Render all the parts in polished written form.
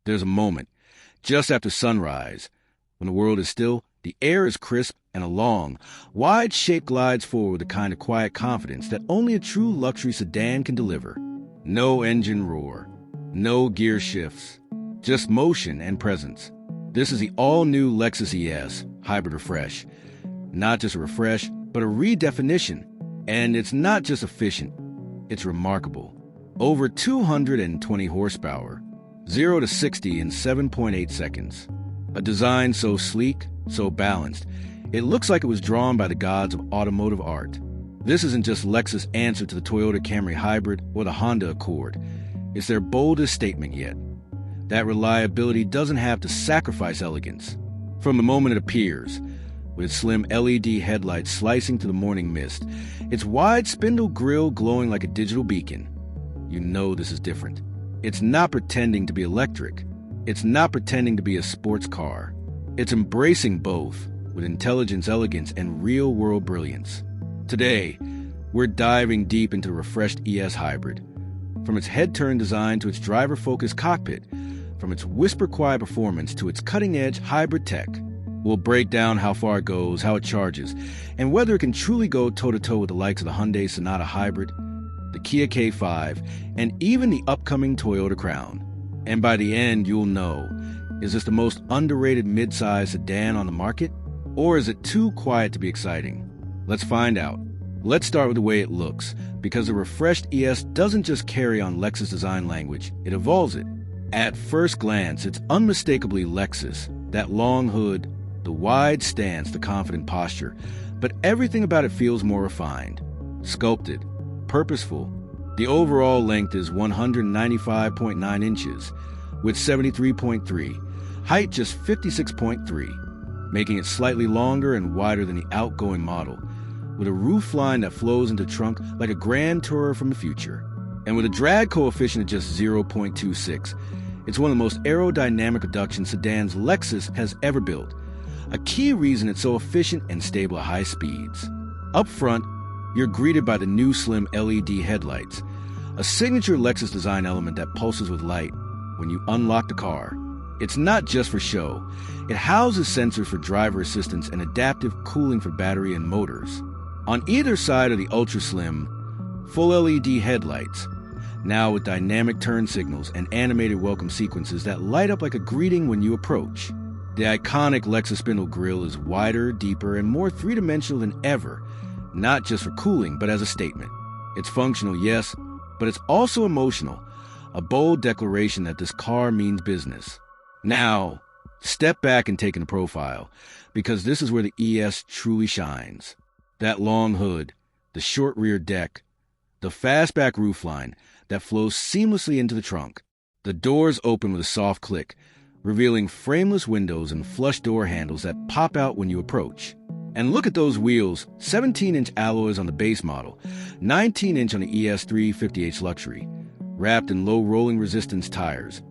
There's a moment, just after sunrise, when the world is still, the air is crisp, and a long, wide shape glides forward with the kind of quiet confidence that only a true luxury sedan can deliver. No engine roar, no gear shifts, just motion and presence. This is the all-new Lexus ES Hybrid Refresh. Not just a refresh, but a redefinition. And it's not just efficient, it's remarkable. Over 220 horsepower, 0 to 60 in 7.8 seconds. A design so sleek, so balanced, it looks like it was drawn by the gods of automotive art. This isn't just Lexus' answer to the Toyota Camry Hybrid or the Honda Accord. It's their boldest statement yet. That reliability doesn't have to sacrifice elegance. From the moment it appears, with its slim LED headlights slicing through the morning mist, its wide spindle grille glowing like a digital beacon, you know this is different. It's not pretending to be electric. It's not pretending to be a sports car. It's embracing both, with intelligence, elegance, and real-world brilliance. Today, we're diving deep into the refreshed ES Hybrid. From its head-turn design to its driver-focused cockpit, from its whisper-quiet performance to its cutting-edge hybrid tech, we'll break down how far it goes, how it charges, and whether it can truly go toe-to-toe with the likes of the Hyundai Sonata Hybrid, the Kia K5, and even the upcoming Toyota Crown. And by the end, you'll know, is this the most underrated midsize sedan on the market? Or is it too quiet to be exciting? Let's find out. Let's start with the way it looks, because the refreshed ES doesn't just carry on Lexus design language, it evolves it. At first glance, it's unmistakably Lexus, that long hood, the wide stance, the confident posture, but everything about it feels more refined, sculpted, purposeful. The overall length is 195.9 inches, with 73.3, height just 56.3, making it slightly longer and wider than the outgoing model, with a roofline that flows into trunk like a grand tourer from the future. And with a drag coefficient of just 0.26, it's one of the most aerodynamic reduction sedans Lexus has ever built, a key reason it's so efficient and stable at high speeds. Up front, you're greeted by the new slim LED headlights, a signature Lexus design element that pulses with light when you unlock the car. It's not just for show. It houses sensors for driver assistance and adaptive cooling for battery and motors. On either side are the ultra-slim, full LED headlights, now with dynamic turn signals and animated welcome sequences that light up like a greeting when you approach. The iconic Lexus spindle grille is wider, deeper, and more three-dimensional than ever, not just for cooling, but as a statement. It's functional, yes, but it's also emotional, a bold declaration that this car means business. Now, step back and take in the profile, because this is where the ES truly shines. That long hood, the short rear deck, the fastback roofline that flows seamlessly into the trunk. The doors open with a soft click, revealing frameless windows and flush door handles that pop out when you approach. And look at those wheels, 17-inch alloys on the base model, 19-inch on the ES350h Luxury, wrapped in low rolling resistance tires,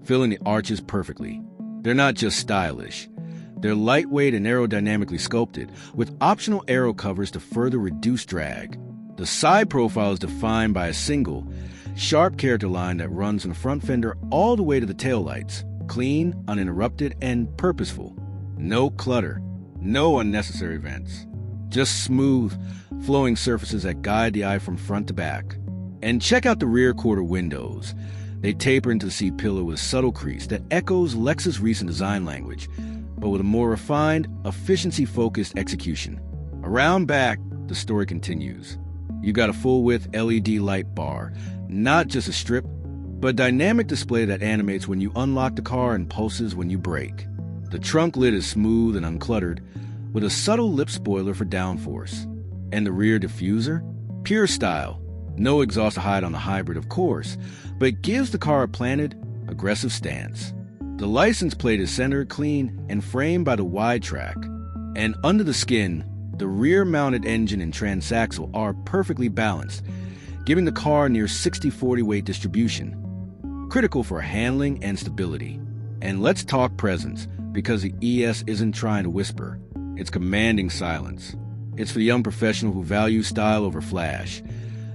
filling the arches perfectly. They're not just stylish. They're lightweight and aerodynamically sculpted, with optional aero covers to further reduce drag. The side profile is defined by a single, sharp character line that runs from the front fender all the way to the taillights, clean, uninterrupted, and purposeful. No clutter, no unnecessary vents. Just smooth, flowing surfaces that guide the eye from front to back. And check out the rear quarter windows. They taper into the seat pillar with a subtle crease that echoes Lexus' recent design language, but with a more refined, efficiency-focused execution. Around back, the story continues. You got a full-width LED light bar, not just a strip, but a dynamic display that animates when you unlock the car and pulses when you brake. The trunk lid is smooth and uncluttered, with a subtle lip spoiler for downforce. And the rear diffuser? Pure style. No exhaust to hide on the hybrid, of course, but it gives the car a planted, aggressive stance. The license plate is centered, clean, and framed by the wide track. And under the skin, the rear-mounted engine and transaxle are perfectly balanced, giving the car near 60-40 weight distribution, critical for handling and stability. And let's talk presence, because the ES isn't trying to whisper. It's commanding silence. It's for the young professional who values style over flash,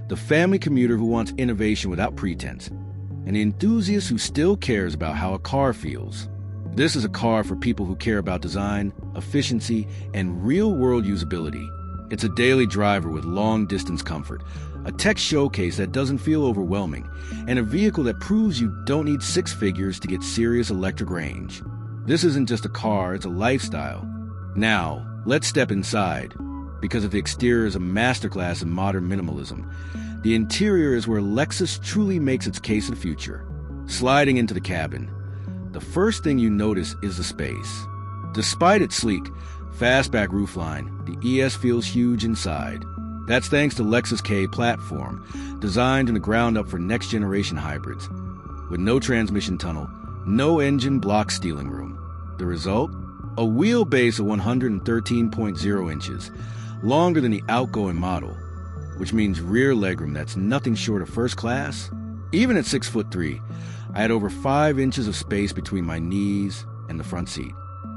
the family commuter who wants innovation without pretense, and the enthusiast who still cares about how a car feels. This is a car for people who care about design, efficiency, and real-world usability. It's a daily driver with long-distance comfort, a tech showcase that doesn't feel overwhelming, and a vehicle that proves you don't need six figures to get serious electric range. This isn't just a car, it's a lifestyle. Now, let's step inside. Because if the exterior is a masterclass in modern minimalism, the interior is where Lexus truly makes its case of the future. Sliding into the cabin, the first thing you notice is the space. Despite its sleek, fastback roofline, the ES feels huge inside. That's thanks to Lexus K platform, designed from the ground up for next-generation hybrids. With no transmission tunnel, no engine block steering room. The result? A wheelbase of 113.0 inches, longer than the outgoing model, which means rear legroom that's nothing short of first class. Even at 6'3", I had over 5 inches of space between my knees and the front seat.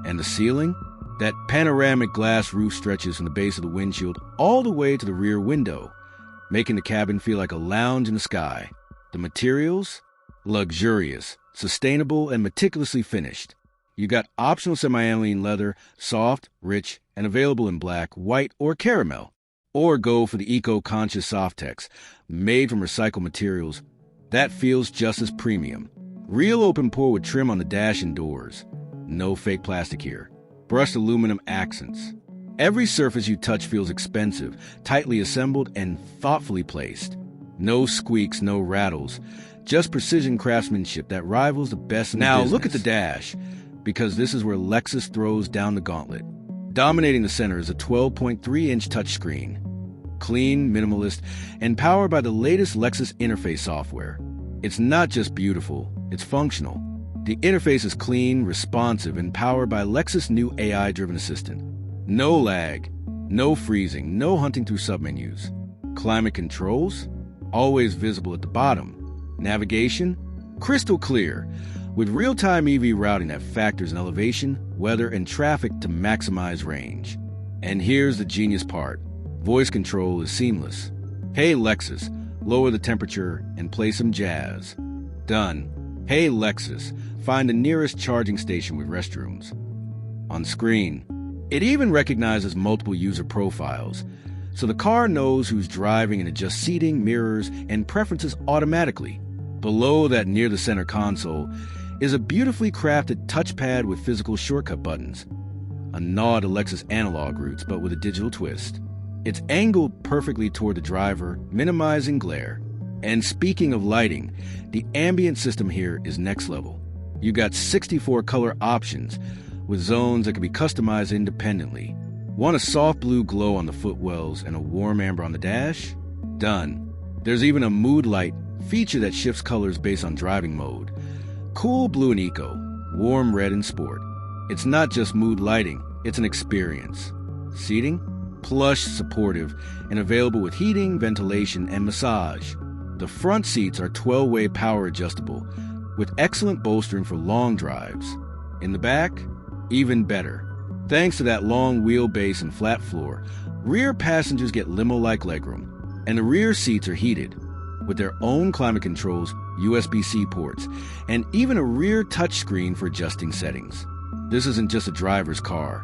And the ceiling? That panoramic glass roof stretches from the base of the windshield all the way to the rear window, making the cabin feel like a lounge in the sky. The materials? Luxurious, sustainable, and meticulously finished. You got optional semi-aniline leather, soft, rich, and available in black, white, or caramel. Or go for the eco-conscious Softex, made from recycled materials. That feels just as premium. Real open pore with trim on the dash and doors. No fake plastic here. Brushed aluminum accents. Every surface you touch feels expensive, tightly assembled, and thoughtfully placed. No squeaks, no rattles. Just precision craftsmanship that rivals the best in the business. Now look at the dash, because this is where Lexus throws down the gauntlet. Dominating the center is a 12.3-inch touchscreen. Clean, minimalist, and powered by the latest Lexus interface software. It's not just beautiful, it's functional. The interface is clean, responsive, and powered by Lexus' new AI-driven assistant. No lag, no freezing, no hunting through submenus. Climate controls? Always visible at the bottom. Navigation? Crystal clear, with real-time EV routing that factors in elevation, weather, and traffic to maximize range. And here's the genius part. Voice control is seamless. Hey Lexus, lower the temperature and play some jazz. Done. Hey Lexus, find the nearest charging station with restrooms. On screen, it even recognizes multiple user profiles, so the car knows who's driving and adjusts seating, mirrors, and preferences automatically. Below that near the center console is a beautifully crafted touchpad with physical shortcut buttons. A nod to Lexus analog roots, but with a digital twist. It's angled perfectly toward the driver, minimizing glare. And speaking of lighting, the ambient system here is next level. You got 64 color options, with zones that can be customized independently. Want a soft blue glow on the footwells and a warm amber on the dash? Done. There's even a mood light feature that shifts colors based on driving mode. Cool blue and eco, warm red and sport. It's not just mood lighting, it's an experience. Seating? Plush, supportive, and available with heating, ventilation, and massage. The front seats are 12-way power adjustable, with excellent bolstering for long drives. In the back? Even better. Thanks to that long wheelbase and flat floor, rear passengers get limo-like legroom, and the rear seats are heated, with their own climate controls, USB-C ports, and even a rear touchscreen for adjusting settings. This isn't just a driver's car.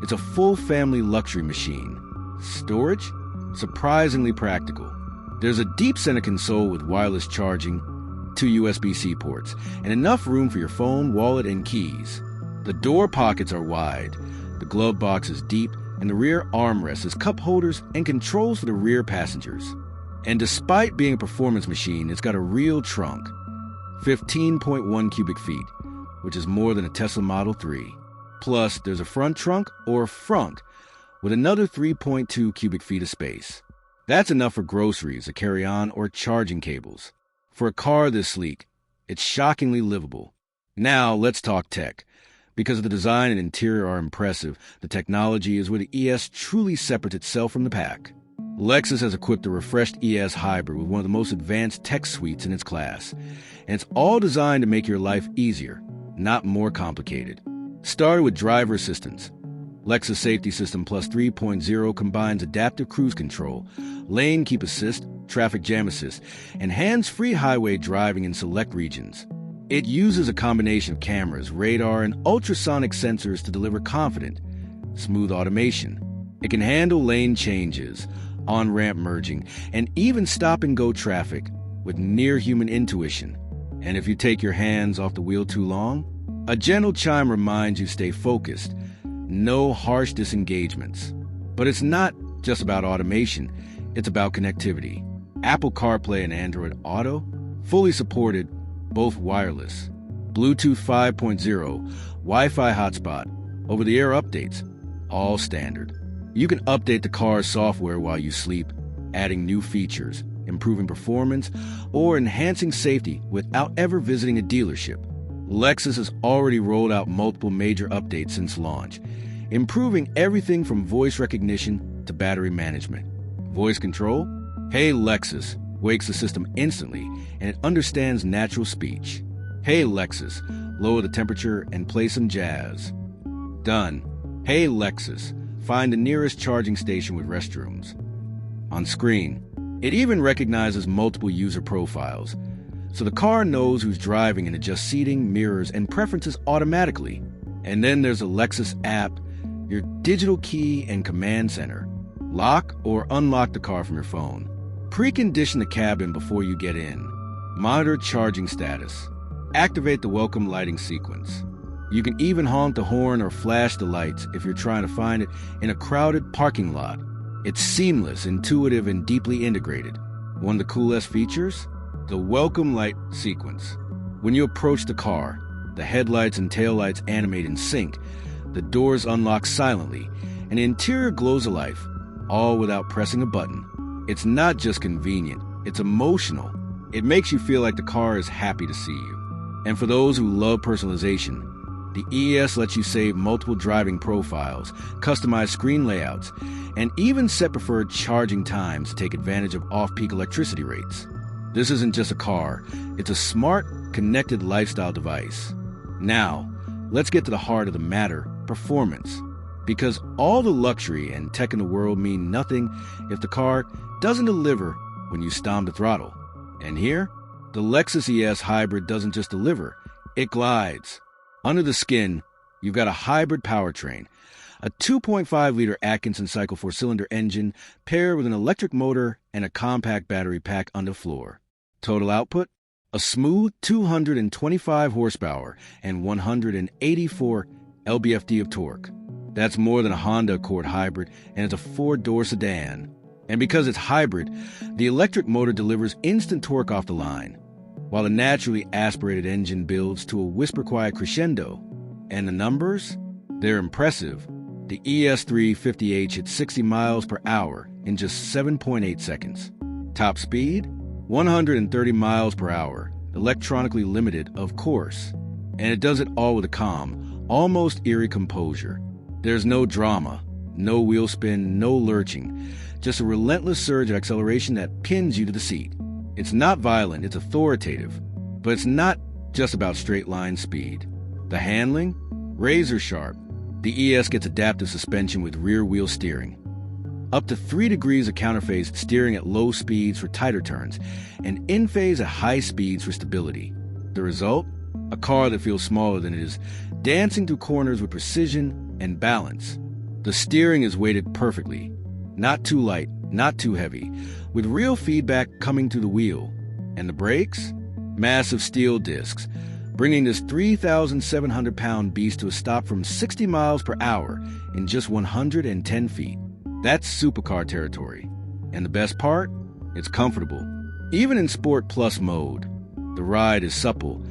It's a full family luxury machine. Storage? Surprisingly practical. There's a deep center console with wireless charging, 2 USB-C ports, and enough room for your phone, wallet, and keys. The door pockets are wide, the glove box is deep, and the rear armrest has cup holders and controls for the rear passengers. And despite being a performance machine, it's got a real trunk, 15.1 cubic feet, which is more than a Tesla Model 3. Plus, there's a front trunk, or frunk, with another 3.2 cubic feet of space. That's enough for groceries, a carry-on, or charging cables. For a car this sleek, it's shockingly livable. Now, let's talk tech. Because the design and interior are impressive, the technology is where the ES truly separates itself from the pack. Lexus has equipped a refreshed ES hybrid with one of the most advanced tech suites in its class, and it's all designed to make your life easier, not more complicated. Started with driver assistance. Lexus Safety System Plus 3.0 combines adaptive cruise control, lane keep assist, traffic jam assist, and hands-free highway driving in select regions. It uses a combination of cameras, radar, and ultrasonic sensors to deliver confident, smooth automation. It can handle lane changes, on-ramp merging, and even stop-and-go traffic with near-human intuition. And if you take your hands off the wheel too long, a gentle chime reminds you to stay focused. No harsh disengagements. But it's not just about automation, it's about connectivity. Apple CarPlay and Android Auto, fully supported, both wireless. Bluetooth 5.0, Wi-Fi hotspot, over-the-air updates, all standard. You can update the car's software while you sleep, adding new features, improving performance, or enhancing safety without ever visiting a dealership. Lexus has already rolled out multiple major updates since launch, improving everything from voice recognition to battery management. Voice control? Hey Lexus wakes the system instantly, and it understands natural speech. Hey Lexus, lower the temperature and play some jazz. Done. Hey Lexus, find the nearest charging station with restrooms. On screen, it even recognizes multiple user profiles, so the car knows who's driving and adjusts seating, mirrors, and preferences automatically. And then there's a Lexus app, your digital key and command center. Lock or unlock the car from your phone. Precondition the cabin before you get in. Monitor charging status. Activate the welcome lighting sequence. You can even honk the horn or flash the lights if you're trying to find it in a crowded parking lot. It's seamless, intuitive, and deeply integrated. One of the coolest features? The welcome light sequence. When you approach the car, the headlights and taillights animate in sync, the doors unlock silently, and the interior glows of life, all without pressing a button. It's not just convenient, it's emotional. It makes you feel like the car is happy to see you. And for those who love personalization, the ES lets you save multiple driving profiles, customize screen layouts, and even set preferred charging times to take advantage of off-peak electricity rates. This isn't just a car, it's a smart, connected lifestyle device. Now, let's get to the heart of the matter, performance. Because all the luxury and tech in the world mean nothing if the car doesn't deliver when you stomp the throttle. And here, the Lexus ES Hybrid doesn't just deliver, it glides. Under the skin, you've got a hybrid powertrain, a 2.5-liter Atkinson Cycle 4-cylinder engine paired with an electric motor and a compact battery pack underfloor. Total output? A smooth 225 horsepower and 184 lb-ft of torque. That's more than a Honda Accord hybrid, and it's a 4-door sedan. And because it's hybrid, the electric motor delivers instant torque off the line, while the naturally aspirated engine builds to a whisper-quiet crescendo. And the numbers? They're impressive. The ES350H hit 60 miles per hour in just 7.8 seconds. Top speed? 130 miles per hour, electronically limited, of course. And it does it all with a calm, almost eerie composure. There's no drama, no wheel spin, no lurching, just a relentless surge of acceleration that pins you to the seat. It's not violent, it's authoritative, but it's not just about straight-line speed. The handling? Razor sharp. The ES gets adaptive suspension with rear-wheel steering. Up to 3 degrees of counterphase steering at low speeds for tighter turns, and in-phase at high speeds for stability. The result? A car that feels smaller than it is, dancing through corners with precision and balance. The steering is weighted perfectly. Not too light, not too heavy, with real feedback coming through the wheel. And the brakes? Massive steel discs, bringing this 3,700-pound beast to a stop from 60 miles per hour in just 110 feet. That's supercar territory. And the best part? It's comfortable. Even in Sport Plus mode, the ride is supple,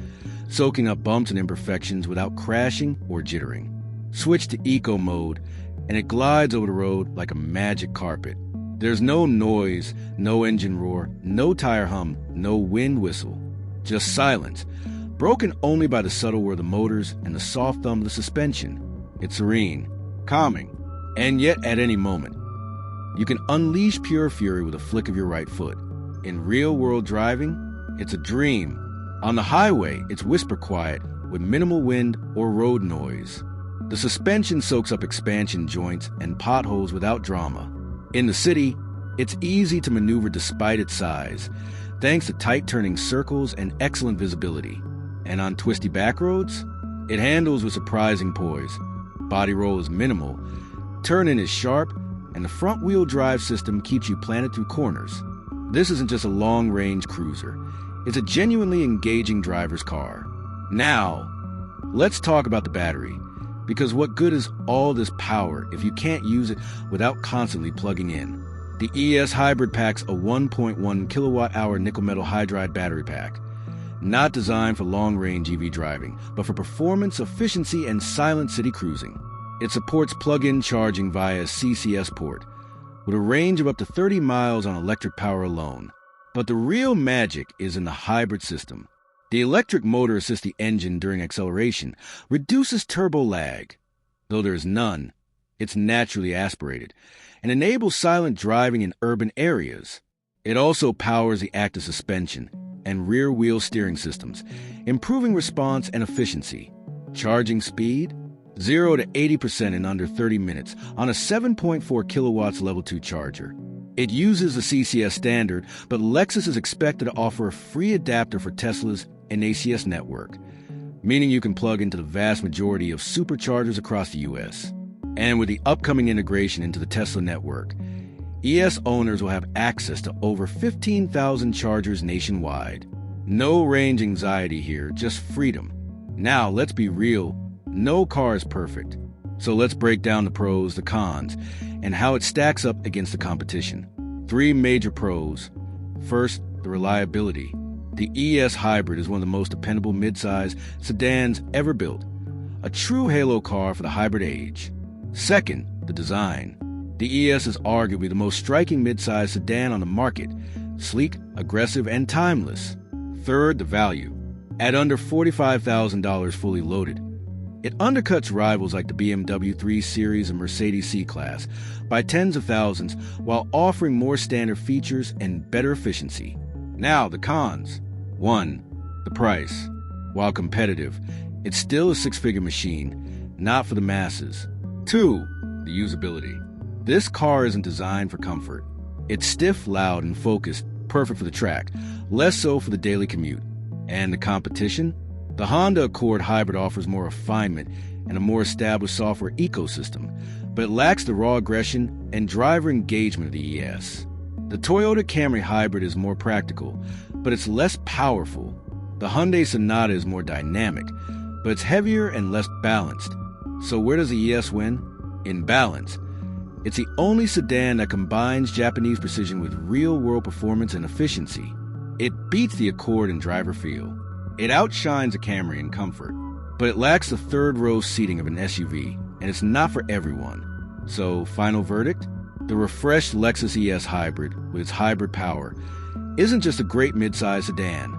soaking up bumps and imperfections without crashing or jittering. Switch to Eco mode, and it glides over the road like a magic carpet. There's no noise, no engine roar, no tire hum, no wind whistle. Just silence, broken only by the subtle whir of the motors and the soft thumb of the suspension. It's serene, calming, and yet at any moment, you can unleash pure fury with a flick of your right foot. In real-world driving, it's a dream. On the highway, it's whisper quiet with minimal wind or road noise. The suspension soaks up expansion joints and potholes without drama. In the city, It's easy to maneuver despite its size, thanks to tight turning circles and excellent visibility. And on twisty back roads, it handles with surprising poise. Body roll is minimal, turn-in is sharp, and the front-wheel drive system keeps you planted through corners. This isn't just a long-range cruiser. It's a genuinely engaging driver's car. Now, let's talk about the battery, because what good is all this power if you can't use it without constantly plugging in? The ES Hybrid packs a 1.1 kilowatt-hour nickel-metal hydride battery pack, not designed for long-range EV driving, but for performance, efficiency, and silent city cruising. It supports plug-in charging via a CCS port, with a range of up to 30 miles on electric power alone. But the real magic is in the hybrid system. The electric motor assists the engine during acceleration, reduces turbo lag. Though there is none, it's naturally aspirated, and enables silent driving in urban areas. It also powers the active suspension and rear-wheel steering systems, improving response and efficiency. Charging speed? 0 to 80% in under 30 minutes on a 7.4 kilowatts Level 2 charger. It uses the CCS standard, but Lexus is expected to offer a free adapter for Tesla's NACS network, meaning you can plug into the vast majority of superchargers across the US. And with the upcoming integration into the Tesla network, ES owners will have access to over 15,000 chargers nationwide. No range anxiety here, just freedom. Now, let's be real, no car is perfect. So let's break down the pros, the cons, and how it stacks up against the competition. 3 major pros. First, the reliability. The ES Hybrid is one of the most dependable midsize sedans ever built, a true halo car for the hybrid age. Second, the design. The ES is arguably the most striking midsize sedan on the market, sleek, aggressive, and timeless. Third, the value. At under $45,000 fully loaded, it undercuts rivals like the BMW 3 Series and Mercedes C-Class by tens of thousands while offering more standard features and better efficiency. Now, the cons. 1. The price. While competitive, it's still a 6-figure machine, not for the masses. 2. The usability. This car isn't designed for comfort. It's stiff, loud, and focused, perfect for the track, less so for the daily commute. And the competition? The Honda Accord Hybrid offers more refinement and a more established software ecosystem, but it lacks the raw aggression and driver engagement of the ES. The Toyota Camry Hybrid is more practical, but it's less powerful. The Hyundai Sonata is more dynamic, but it's heavier and less balanced. So where does the ES win? In balance. It's the only sedan that combines Japanese precision with real-world performance and efficiency. It beats the Accord in driver feel. It outshines a Camry in comfort, but it lacks the third-row seating of an SUV, and it's not for everyone. So, final verdict? The refreshed Lexus ES Hybrid, with its hybrid power, isn't just a great midsize sedan.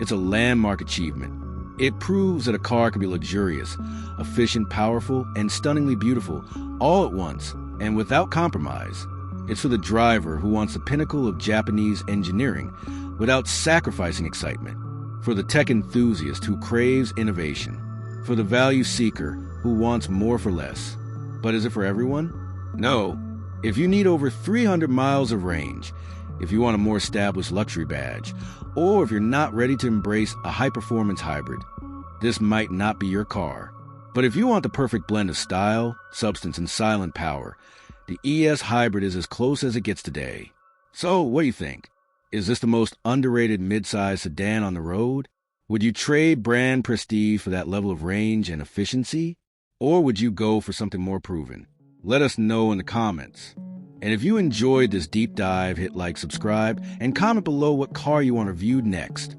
It's a landmark achievement. It proves that a car can be luxurious, efficient, powerful, and stunningly beautiful, all at once, and without compromise. It's for the driver who wants the pinnacle of Japanese engineering without sacrificing excitement. For the tech enthusiast who craves innovation. For the value seeker who wants more for less. But is it for everyone? No. If you need over 300 miles of range, if you want a more established luxury badge, or if you're not ready to embrace a high-performance hybrid, this might not be your car. But if you want the perfect blend of style, substance, and silent power, the ES Hybrid is as close as it gets today. So, what do you think? Is this the most underrated midsize sedan on the road? Would you trade brand prestige for that level of range and efficiency? Or would you go for something more proven? Let us know in the comments. And if you enjoyed this deep dive, hit like, subscribe, and comment below what car you want reviewed next.